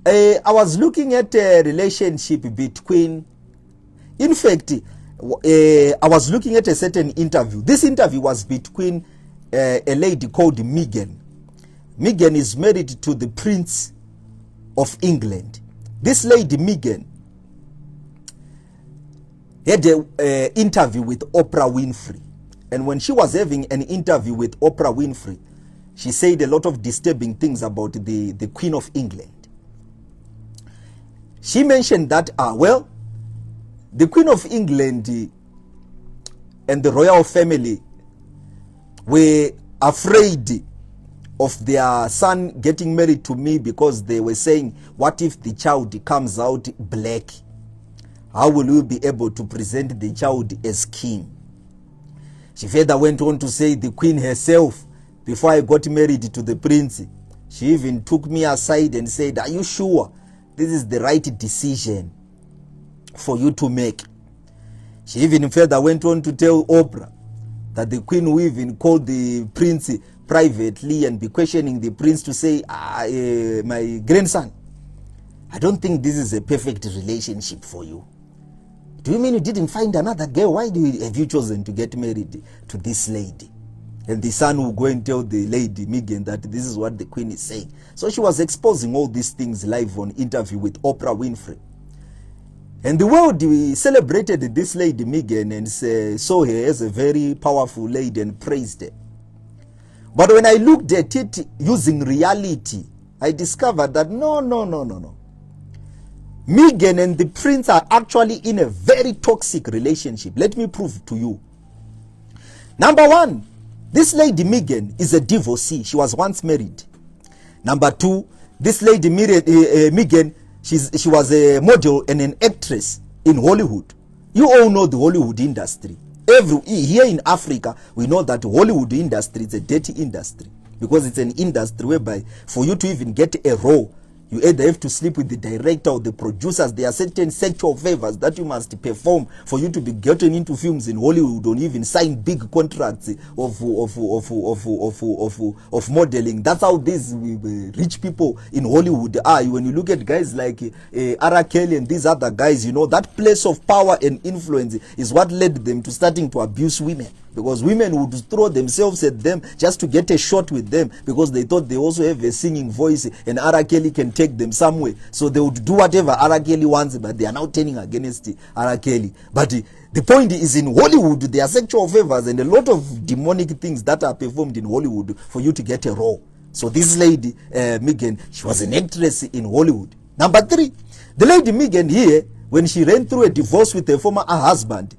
I was looking at a relationship between, in fact, I was looking at a certain interview. This interview was between a lady called Meghan. Meghan is married to the Prince of England. This lady, Meghan, had an interview with Oprah Winfrey. And when she was having an interview with Oprah Winfrey, she said a lot of disturbing things about the Queen of England. She mentioned that, well, the Queen of England and the royal family were afraid of their son getting married to me because they were saying, what if the child comes out black? How will we be able to present the child as king? She further went on to say the Queen herself, before I got married to the prince, she even took me aside and said, are you sure this is the right decision for you to make? She even further went on to tell Oprah that the Queen will even call the prince privately and be questioning the prince to say, my grandson, I don't think this is a perfect relationship for you. Do you mean you didn't find another girl? Why have you chosen to get married to this lady? And the son will go and tell the lady, Meghan, that this is what the Queen is saying. So she was exposing all these things live on interview with Oprah Winfrey. And the world celebrated this lady, Meghan, and saw her as a very powerful lady and praised her. But when I looked at it using reality, I discovered that no. Meghan and the prince are actually in a very toxic relationship. Let me prove to you. Number one, this lady Meghan is a divorcee. She was once married. Number two, this lady Meghan, she was a model and an actress in Hollywood. You all know the Hollywood industry. Here in Africa, we know that the Hollywood industry is a dirty industry because it's an industry whereby for you to even get a role, you either have to sleep with the director or the producers. There are certain sexual favors that you must perform for you to be getting into films in Hollywood or even sign big contracts of modeling. That's how these rich people in Hollywood are. When you look at guys like R. Kelly and these other guys, you know, that place of power and influence is what led them to starting to abuse women. Because women would throw themselves at them just to get a shot with them because they thought they also have a singing voice and R. Kelly can take them somewhere. So they would do whatever R. Kelly wants, but they are now turning against R. Kelly. But the point is, in Hollywood, there are sexual favors and a lot of demonic things that are performed in Hollywood for you to get a role. So this lady, Meghan, she was an actress in Hollywood. Number three, the lady Meghan here, when she ran through a divorce with her former husband,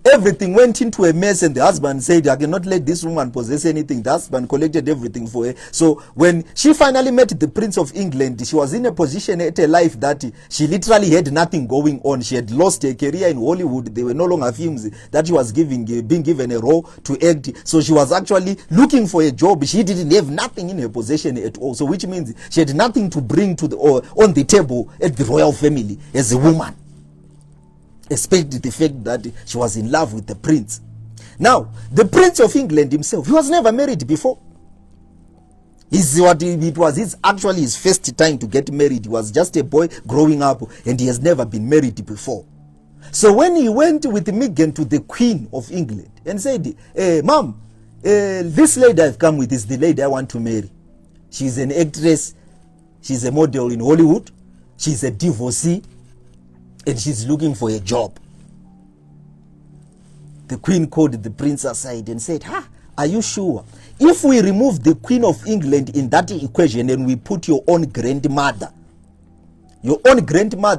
everything went into a mess and the husband said, I cannot let this woman possess anything. The husband collected everything for her. So when she finally met the Prince of England, she was in a position at her life that she literally had nothing going on. She had lost her career in Hollywood. There were no longer films that she was being given a role to act. So she was actually looking for a job. She didn't have nothing in her possession at all. So which means she had nothing to bring to on the table at the royal family as a woman. Especially the fact that she was in love with the prince. Now, the Prince of England himself, he was never married before. It was actually his first time to get married. He was just a boy growing up and he has never been married before. So when he went with Meghan to the Queen of England and said, Mom, this lady I've come with is the lady I want to marry. She's an actress. She's a model in Hollywood. She's a divorcee. And she's looking for a job. The Queen called the prince aside and said, are you sure? If we remove the Queen of England in that equation and we put your own grandmother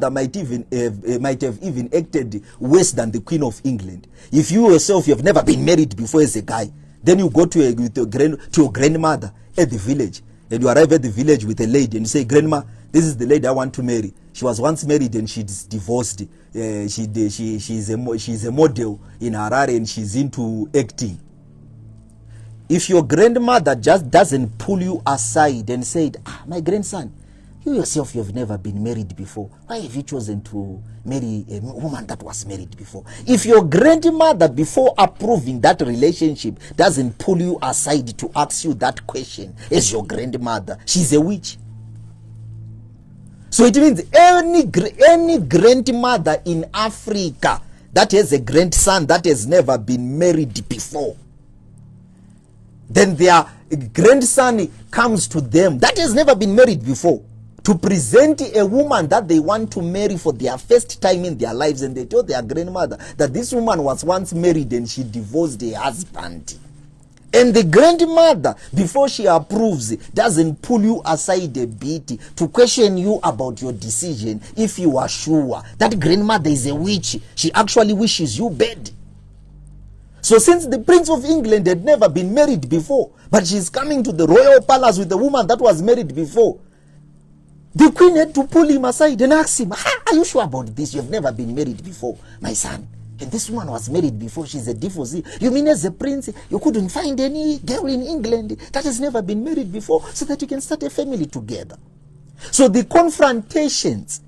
might have even acted worse than the Queen of England. If you yourself, you have never been married before as a guy, then you go to your grandmother at the village and you arrive at the village with a lady and you say, Grandma, this is the lady I want to marry. She was once married and she's divorced. She's a model in Harare and she's into acting. If your grandmother just doesn't pull you aside and said, my grandson, you yourself, you have never been married before. Why have you chosen to marry a woman that was married before? If your grandmother, before approving that relationship, doesn't pull you aside to ask you that question as your grandmother, she's a witch. So it means any grandmother in Africa that has a grandson that has never been married before, then their grandson comes to them that has never been married before to present a woman that they want to marry for their first time in their lives, and they tell their grandmother that this woman was once married and she divorced her husband. And the grandmother, before she approves, doesn't pull you aside a bit to question you about your decision if you are sure. That grandmother is a witch. She actually wishes you bad. So since the Prince of England had never been married before, but she's coming to the royal palace with a woman that was married before, the queen had to pull him aside and ask him, are you sure about this? You've never been married before, my son. And this woman was married before. She's a divorcee. You mean as a prince, you couldn't find any girl in England that has never been married before so that you can start a family together? So the confrontations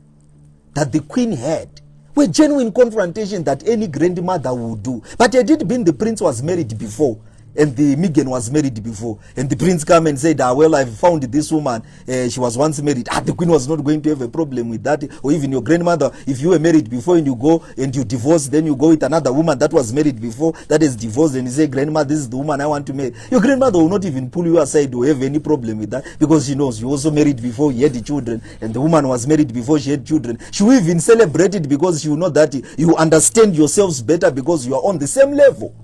that the queen had were genuine confrontations that any grandmother would do. But had it been the prince was married before, and the Meghan was married before, and the prince come and said, well, I've found this woman, she was once married, the queen was not going to have a problem with that. Or even your grandmother, if you were married before and you go and you divorce, then you go with another woman that was married before, that is divorced, and you say, grandma, this is the woman I want to marry. Your grandmother will not even pull you aside or have any problem with that, because she knows you also married before, you had the children, and the woman was married before she had children. She will even celebrate it because she will know that you understand yourselves better because you are on the same level.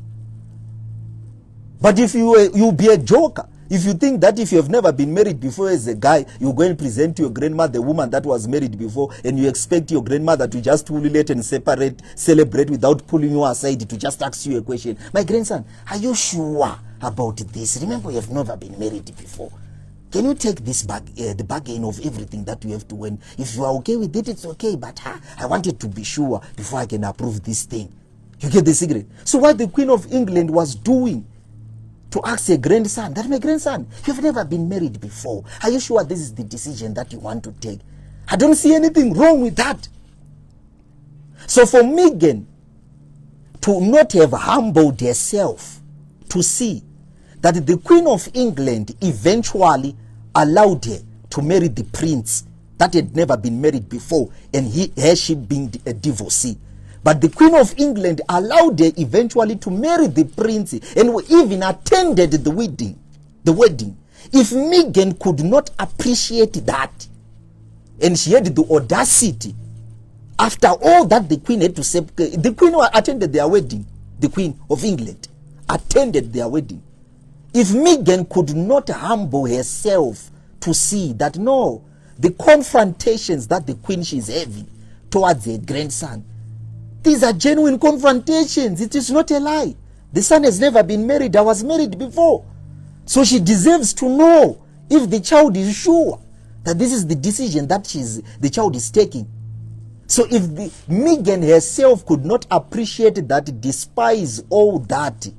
But if you'll be a joker, if you think that if you have never been married before as a guy, you go and present to your grandmother the woman that was married before, and you expect your grandmother to just let and celebrate without pulling you aside to just ask you a question. My grandson, are you sure about this? Remember, you have never been married before. Can you take this the bargain of everything that you have to win? If you are okay with it, it's okay. But I wanted to be sure before I can approve this thing. You get the secret? So what the Queen of England was doing to ask a grandson, that my grandson, you've never been married before. Are you sure this is the decision that you want to take? I don't see anything wrong with that. So for Meghan to not have humbled herself to see that the Queen of England eventually allowed her to marry the prince that had never been married before, and she being a divorcee. But the Queen of England allowed her eventually to marry the prince and even attended the wedding. If Meghan could not appreciate that, and she had the audacity, after all that the Queen had to say, the Queen attended their wedding. The Queen of England attended their wedding. If Meghan could not humble herself to see that no, the confrontations that the Queen is having towards her grandson, these are genuine confrontations. It is not a lie. The son has never been married. I was married before. So she deserves to know if the child is sure that this is the decision that the child is taking. So if Meghan herself could not appreciate that, despise all that,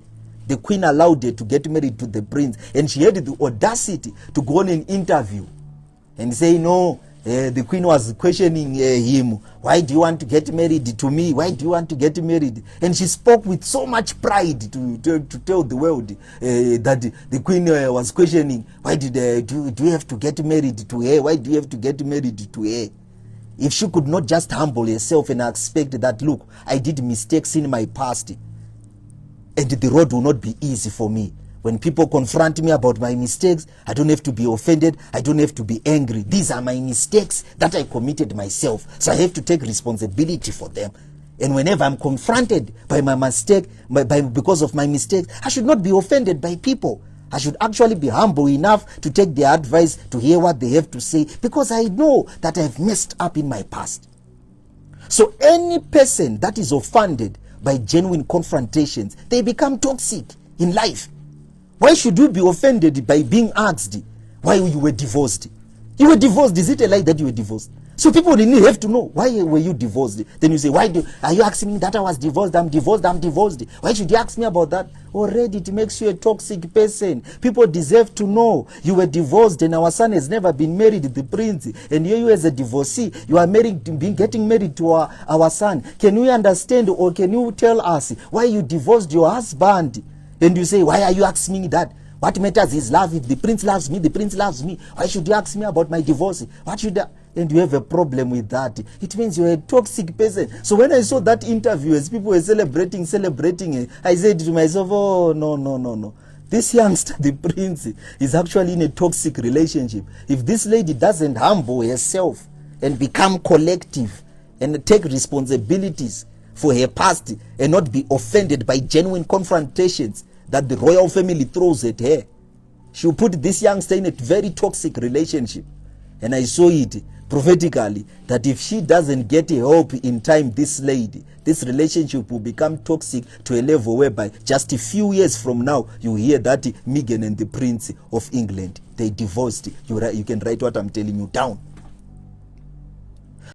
the Queen allowed her to get married to the prince, and she had the audacity to go on an interview and say, no, the Queen was questioning him. Why do you want to get married to me? Why do you want to get married? And she spoke with so much pride to tell the world that the Queen was questioning, why do you have to get married to her? Why do you have to get married to her? If she could not just humble herself and expect that, look, I did mistakes in my past, and the road will not be easy for me. When people confront me about my mistakes, I don't have to be offended. I don't have to be angry. These are my mistakes that I committed myself. So I have to take responsibility for them. And whenever I'm confronted by my mistake, because of my mistakes, I should not be offended by people. I should actually be humble enough to take their advice, to hear what they have to say, because I know that I've messed up in my past. So any person that is offended by genuine confrontations, they become toxic in life. Why should you be offended by being asked why you were divorced? You were divorced. Is it a lie that you were divorced? So people really have to know, why were you divorced? Then you say, are you asking me that I was divorced? I'm divorced. Why should you ask me about that? Already it makes you a toxic person. People deserve to know you were divorced and our son has never been married, the prince. And you as a divorcee, you are getting married to our son. Can you understand, or can you tell us why you divorced your husband? And you say, why are you asking me that? What matters is love. If the prince loves me, the prince loves me. Why should you ask me about my divorce? What should and you have a problem with that, it means you're a toxic person. So when I saw that interview, as people were celebrating, I said to myself, oh, no. This youngster, the prince, is actually in a toxic relationship. If this lady doesn't humble herself and become collective and take responsibilities for her past and not be offended by genuine confrontations that the royal family throws at her, she'll put this youngster in a very toxic relationship. And I saw it prophetically that if she doesn't get help in time, this relationship will become toxic to a level whereby just a few years from now, you hear that Meghan and the Prince of England, they divorced. You can write what I'm telling you down.